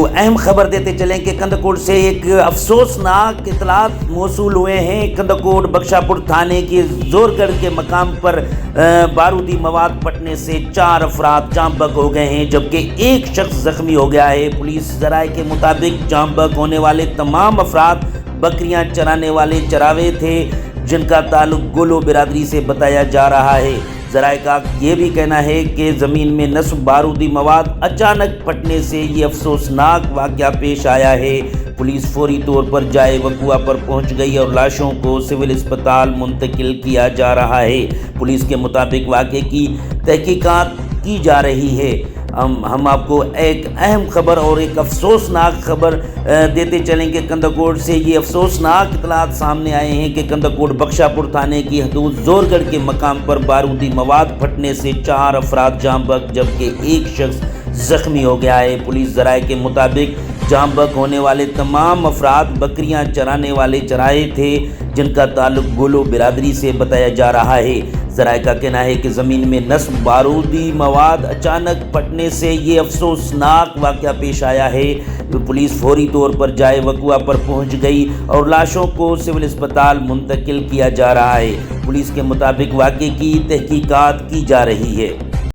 اہم خبر دیتے چلیں کہ کندکوٹ سے ایک افسوسناک اطلاعات موصول ہوئے ہیں۔ کندکوٹ بخشا پور تھانے کے زورگڑھ کے مقام پر بارودی مواد پھٹنے سے 4 افراد جاں بحق ہو گئے ہیں، جبکہ ایک شخص زخمی ہو گیا ہے۔ پولیس ذرائع کے مطابق جاں بحق ہونے والے تمام افراد بکریاں چرانے والے چراوے تھے، جن کا تعلق گولو برادری سے بتایا جا رہا ہے۔ ذرائع کا یہ بھی کہنا ہے کہ زمین میں نصب بارودی مواد اچانک پھٹنے سے یہ افسوسناک واقعہ پیش آیا ہے۔ پولیس فوری طور پر جائے وقوع پر پہنچ گئی اور لاشوں کو سول اسپتال منتقل کیا جا رہا ہے۔ پولیس کے مطابق واقعے کی تحقیقات کی جا رہی ہے۔ ہم آپ کو ایک اہم خبر اور ایک افسوسناک خبر دیتے چلیں کہ کندکوٹ سے یہ افسوسناک اطلاعات سامنے آئے ہیں کہ کندکوٹ بخشا پور تھانے کی حدود زورگڑھ کے مقام پر بارودی مواد پھٹنے سے 4 افراد جاں بحق جبکہ ایک شخص زخمی ہو گیا ہے۔ پولیس ذرائع کے مطابق جاں بحق ہونے والے تمام افراد بکریاں چرانے والے چرائے تھے، جن کا تعلق گولو برادری سے بتایا جا رہا ہے۔ ذرائع کا کہنا ہے کہ زمین میں نصب بارودی مواد اچانک پھٹنے سے یہ افسوسناک واقعہ پیش آیا ہے۔ پولیس فوری طور پر جائے وقوع پر پہنچ گئی اور لاشوں کو سول اسپتال منتقل کیا جا رہا ہے۔ پولیس کے مطابق واقعے کی تحقیقات کی جا رہی ہے۔